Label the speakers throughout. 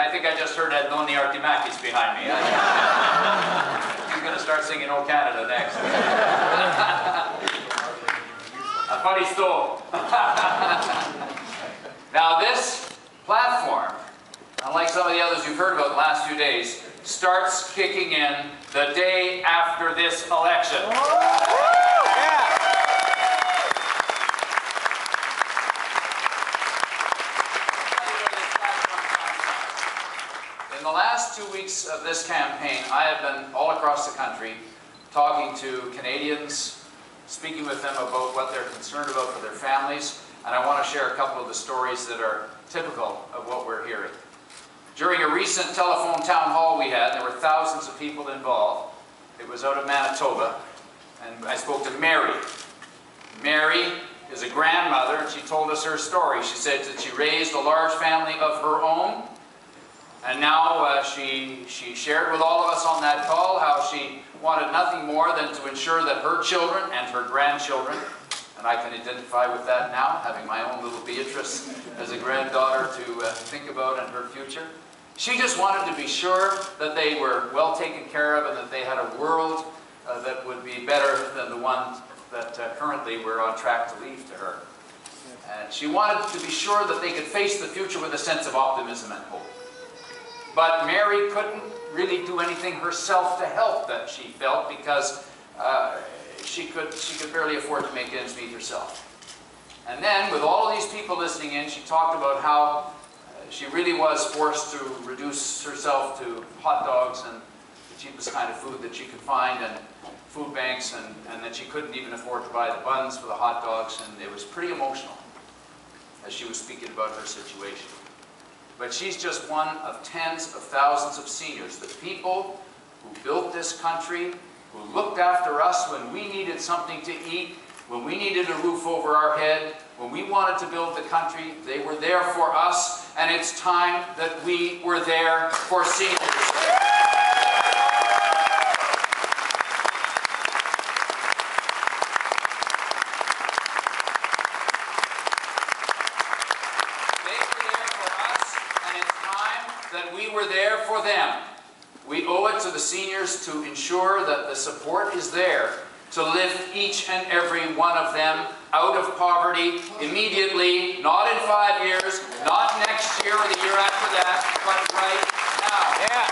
Speaker 1: I think I just heard Ednoni Artimakis behind me. He's going to start singing "O Canada" next. Now this platform, unlike some of the others you've heard about the last few days, starts kicking in the day after this election. In the last 2 weeks of this campaign, I have been all across the country talking to Canadians, speaking with them about what they're concerned about for their families, and I want to share a couple of the stories that are typical of what we're hearing. During a recent telephone town hall we had, there were thousands of people involved. It was out of Manitoba, and I spoke to Mary. Mary is a grandmother, and she told us her story. She said that she raised a large family of her own, and now she shared with all of us on that call how she wanted nothing more than to ensure that her children and her grandchildren, and I can identify with that now, having my own little Beatrice as a granddaughter to think about in her future. She just wanted to be sure that they were well taken care of and that they had a world that would be better than the one that currently we're on track to leave to her. And she wanted to be sure that they could face the future with a sense of optimism and hope. But Mary couldn't really do anything herself to help that she felt, because she could barely afford to make ends meet herself. And then, with all of these people listening in, she talked about how she really was forced to reduce herself to hot dogs and the cheapest kind of food that she could find, and food banks, and that she couldn't even afford to buy the buns for the hot dogs, and it was pretty emotional as she was speaking about her situation. But she's just one of tens of thousands of seniors, the people who built this country, who looked after us when we needed something to eat, when we needed a roof over our head, when we wanted to build the country. They were there for us, and it's time that we were there for seniors. We're there for them. We owe it to the seniors to ensure that the support is there to lift each and every one of them out of poverty immediately, not in 5 years, not next year or the year after that, but right now. Yeah.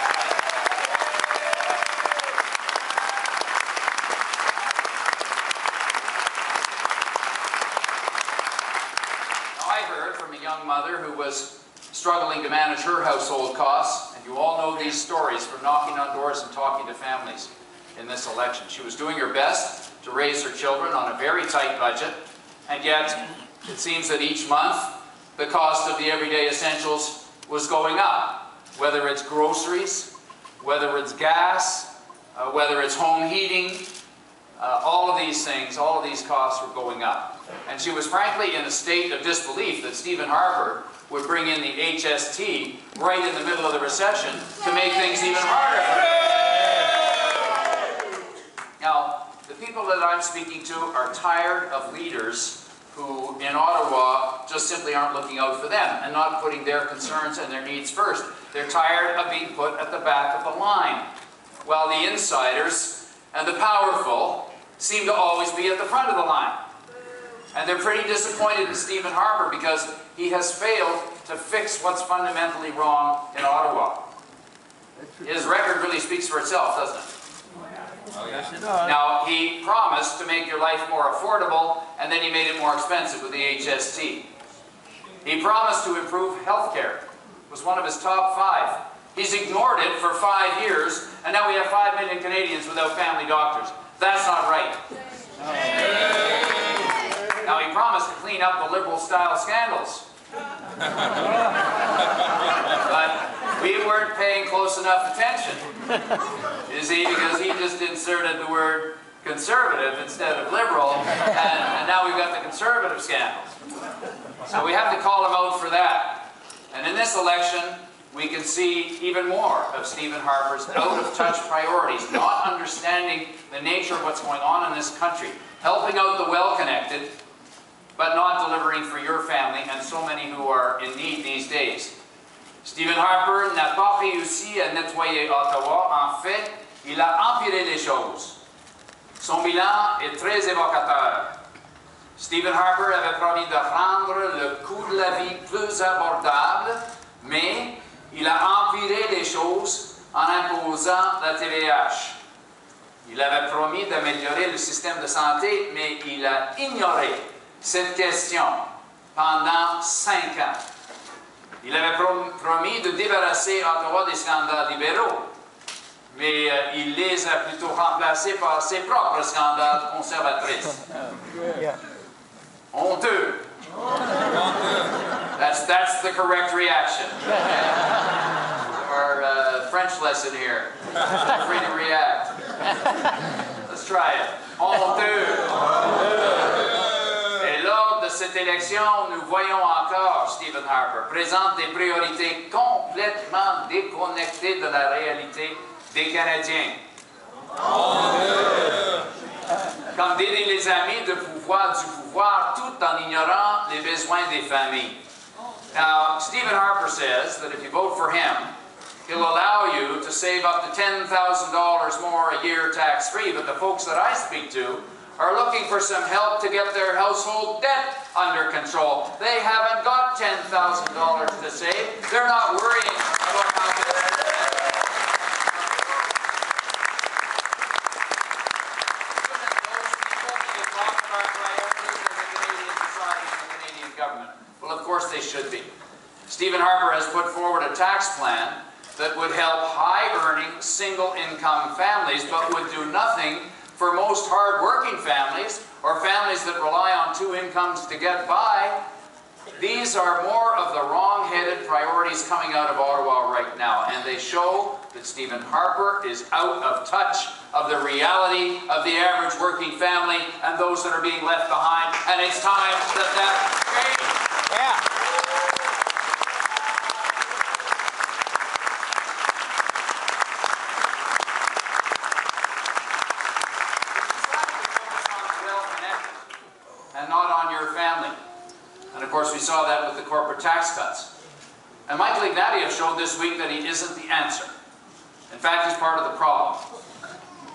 Speaker 1: Now, I heard from a young mother who was struggling to manage her household costs, and you all know these stories from knocking on doors and talking to families in this election. She was doing her best to raise her children on a very tight budget, and yet it seems that each month the cost of the everyday essentials was going up, whether it's groceries, whether it's gas, whether it's home heating. All of these things, all of these costs were going up. And she was frankly in a state of disbelief that Stephen Harper would bring in the HST right in the middle of the recession to make things even harder for her. Now, the people that I'm speaking to are tired of leaders who in Ottawa just simply aren't looking out for them and not putting their concerns and their needs first. They're tired of being put at the back of the line, while the insiders and the powerful seem to always be at the front of the line. And they're pretty disappointed in Stephen Harper because he has failed to fix what's fundamentally wrong in Ottawa. His record really speaks for itself, doesn't it?
Speaker 2: Oh, yes, it does.
Speaker 1: Now, he promised to make your life more affordable, and then he made it more expensive with the HST. He promised to improve health care. It was one of his top 5. He's ignored it for 5 years, and now we have 5 million Canadians without family doctors. That's not right. Now, he promised to clean up the Liberal-style scandals. But we weren't paying close enough attention. You see, because he just inserted the word conservative instead of liberal, and now we've got the conservative scandals. So we have to call him out for that. And in this election, we can see even more of Stephen Harper's out-of-touch priorities, not understanding the nature of what's going on in this country, helping out the well-connected, but not delivering for your family and so many who are in need these days. Stephen Harper n'a pas réussi à nettoyer Ottawa. En fait, il a empiré les choses. Son bilan est très évocateur. Stephen Harper avait promis de rendre le coût de la vie plus abordable, mais il a empiré les choses en imposant la TVH. Il avait promis d'améliorer le système de santé, mais il a ignoré cette question pendant 5 ans. Il avait promis de débarrasser Ottawa des scandales libéraux, mais il les a plutôt remplacés par ses propres scandales conservatrices. Honteux. That's the correct reaction. Our French lesson here. Feel free to react. Let's try it. Honteux. Et lors de cette élection, nous voyons encore Stephen Harper présente des priorités complètement déconnectées de la réalité des Canadiens. Comme disaient les amis du pouvoir, tout en ignorant les besoins des familles. Now, Stephen Harper says that if you vote for him, he'll allow you to save up to $10,000 more a year tax-free, but the folks that I speak to are looking for some help to get their household debt under control. They haven't got $10,000 to save. They're not worrying about how to Well, of course they should be. Stephen Harper has put forward a tax plan that would help high-earning, single-income families, but would do nothing for most hard-working families or families that rely on 2 incomes to get by. These are more of the wrong-headed priorities coming out of Ottawa right now, and they show that Stephen Harper is out of touch of the reality of the average working family and those that are being left behind, and it's time that change.
Speaker 2: Yeah.
Speaker 1: And not on your family. And of course we saw that with the corporate tax cuts. And Michael Ignatieff showed this week that he isn't the answer. In fact, he's part of the problem.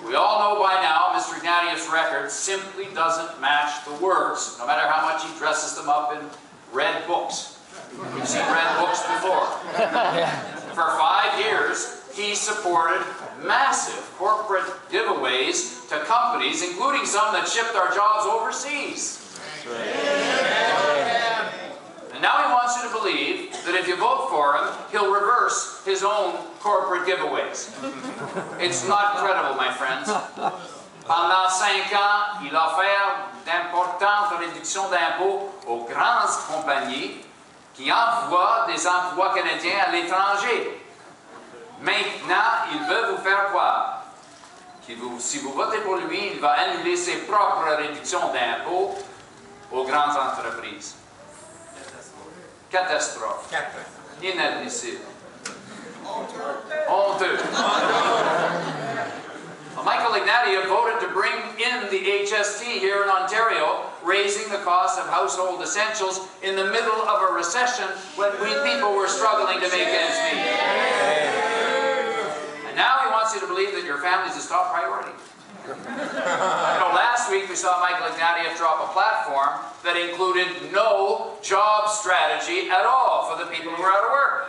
Speaker 1: We all know by now Mr. Ignatieff's record simply doesn't match the words, no matter how much he dresses them up in red books. We've seen red books before. For 5 years, he supported massive corporate giveaways to companies, including some that shipped our jobs overseas. And now he wants you to believe that if you vote for him, he'll reverse his own corporate giveaways. It's not credible, my friends. Pendant 5 ans, il a offert d'importantes réductions d'impôts aux grandes compagnies qui envoient des emplois canadiens à l'étranger. Maintenant, il veut vous faire croire que si vous votez pour lui, il va annuler ses propres réductions d'impôts aux grandes entreprises. Catastrophe. Inadmissible. Honteux. Michael Ignatieff voted to bring in the HST here in Ontario, raising the cost of household essentials in the middle of a recession when people were struggling to make ends meet. And now he wants you to believe that your family is his top priority. You know, last week we saw Michael Ignatieff drop a platform that included no job strategy at all for the people who are out of work.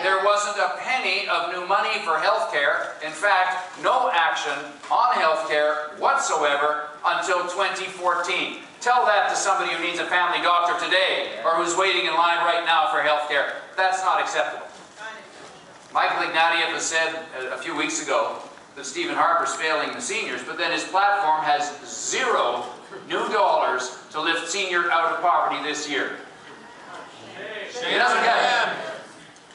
Speaker 1: There wasn't a penny of new money for health care. In fact, no action on health care whatsoever until 2014. Tell that to somebody who needs a family doctor today or who's waiting in line right now for health care. That's not acceptable. Michael Ignatieff has said a few weeks ago that Stephen Harper's failing the seniors, but then his platform has $0 new dollars to lift seniors out of poverty this year. He doesn't get it.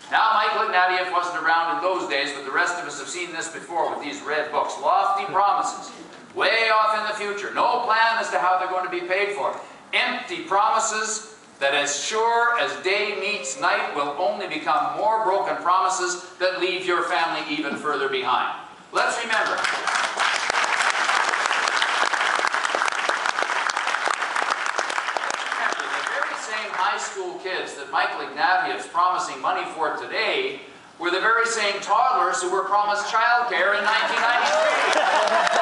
Speaker 1: Now, Michael Ignatieff wasn't around in those days, but the rest of us have seen this before with these red books. Lofty promises, way off in the future. No plan as to how they're going to be paid for. Empty promises that as sure as day meets night will only become more broken promises that leave your family even further behind. Let's remember. The very same high school kids kids that Michael Ignatieff is promising money for today were the very same toddlers who were promised childcare in 1993.